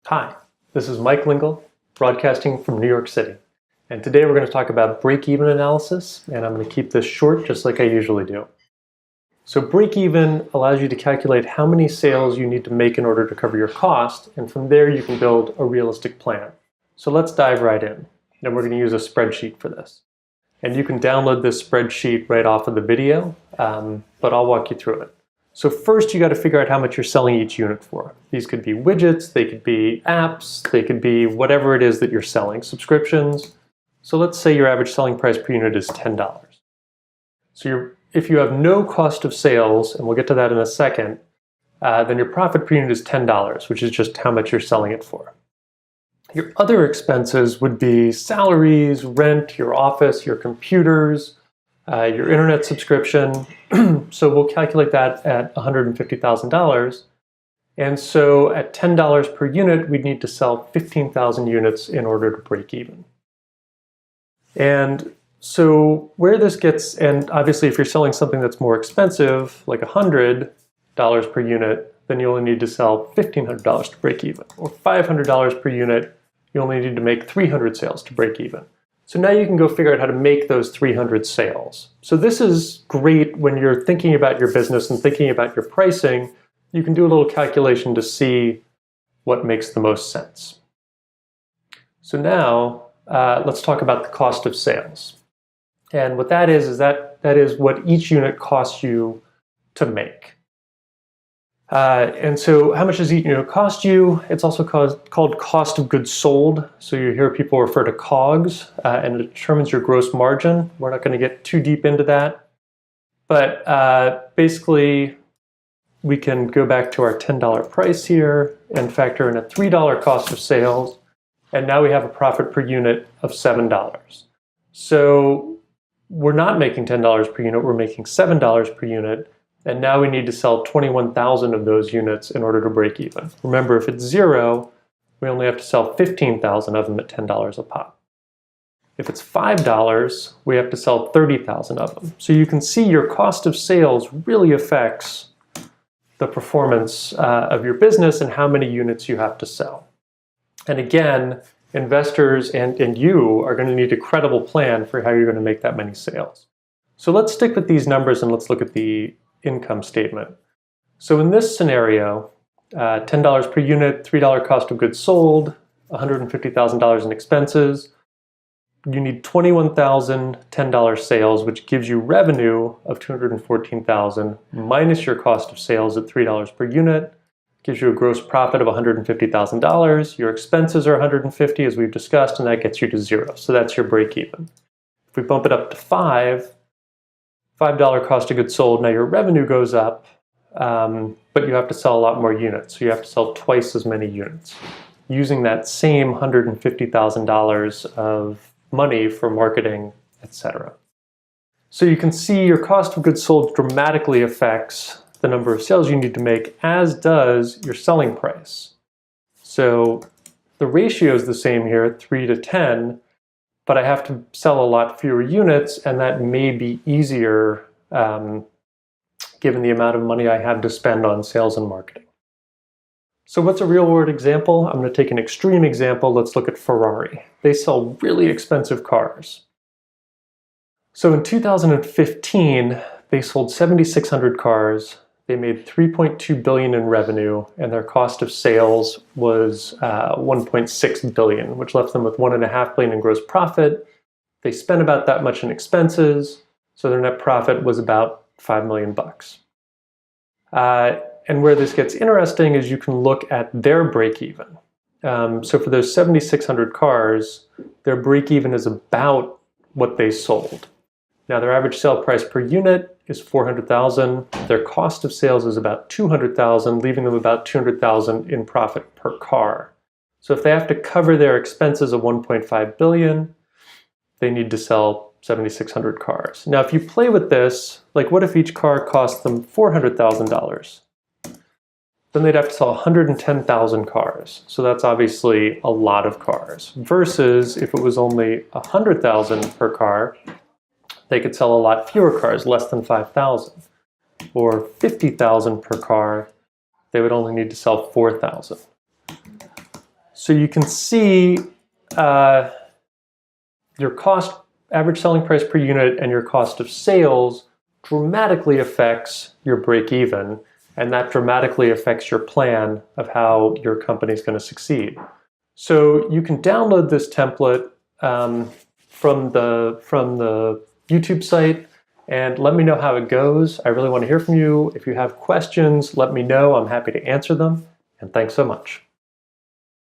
Hi, this is Mike Lingel, broadcasting from New York City. And today we're going to talk about break-even analysis, and I'm going to keep this short just like I usually do. So break-even allows you to calculate how many sales you need to make in order to cover your cost, and from there you can build a realistic plan. So let's dive right in. And we're going to use a spreadsheet for this. And you can download this spreadsheet right off of the video, but I'll walk you through it. So first you got to figure out how much you're selling each unit for. These could be widgets, they could be apps, they could be whatever it is that you're selling, subscriptions. So let's say your average selling price per unit is $10. So if you have no cost of sales, and we'll get to that in a second, then your profit per unit is $10, which is just how much you're selling it for. Your other expenses would be salaries, rent, your office, your computers, your internet subscription. So we'll calculate that at $150,000. And so at $10 per unit, we'd need to sell 15,000 units in order to break even. And so where this gets, and obviously if you're selling something that's more expensive, like $100 per unit, then you only need to sell $1,500 to break even. Or $500 per unit, you only need to make 300 sales to break even. So now you can go figure out how to make those 300 sales. So this is great when you're thinking about your business and thinking about your pricing. You can do a little calculation to see what makes the most sense. So now let's talk about the cost of sales. And what that is that is what each unit costs you to make. And so how much does each unit cost you? It's also called cost of goods sold. So you hear people refer to COGS, and it determines your gross margin. We're not going to get too deep into that. But basically, we can go back to our $10 price here and factor in a $3 cost of sales. And now we have a profit per unit of $7. So we're not making $10 per unit, we're making $7 per unit. And now we need to sell 21,000 of those units in order to break even. Remember, if it's zero, we only have to sell 15,000 of them at $10 a pop. If it's $5, we have to sell 30,000 of them. So you can see your cost of sales really affects the performance of your business and how many units you have to sell. And again, investors and you are going to need a credible plan for how you're going to make that many sales. So let's stick with these numbers and let's look at the income statement. So in this scenario, $10 per unit, $3 cost of goods sold, $150,000 in expenses. You need 21,000 $10 sales, which gives you revenue of 214,000 minus your cost of sales at $3 per unit. Gives you a gross profit of $150,000. Your expenses are $150,000 as we've discussed, and that gets you to zero. So that's your break even. If we bump it up to $5 cost of goods sold, now your revenue goes up, but you have to sell a lot more units. So you have to sell twice as many units using that same $150,000 of money for marketing, etc. So you can see your cost of goods sold dramatically affects the number of sales you need to make, as does your selling price. So the ratio is the same here, 3 to 10, but I have to sell a lot fewer units, and that may be easier given the amount of money I have to spend on sales and marketing. So what's a real-world example? I'm going to take an extreme example. Let's look at Ferrari. They sell really expensive cars. So in 2015, they sold 7,600 cars. They made $3.2 billion in revenue, and their cost of sales was $1.6 billion, which left them with $1.5 billion in gross profit. They spent about that much in expenses, so their net profit was about $5 million. And where this gets interesting is you can look at their break-even. So for those 7,600 cars, their break-even is about what they sold. Now their average sale price per unit is $400,000. Their cost of sales is about $200,000, leaving them about $200,000 in profit per car. So if they have to cover their expenses of $1.5 billion, they need to sell 7,600 cars. Now if you play with this, like what if each car cost them $400,000? Then they'd have to sell 110,000 cars. So that's obviously a lot of cars. Versus if it was only 100,000 per car, they could sell a lot fewer cars, less than 5,000. Or 50,000 per car, they would only need to sell 4,000. So you can see your cost, average selling price per unit, and your cost of sales dramatically affects your break even, and that dramatically affects your plan of how your company is going to succeed. So you can download this template from the YouTube site and let me know how it goes. I really want to hear from you. If you have questions, let me know. I'm happy to answer them. And thanks so much.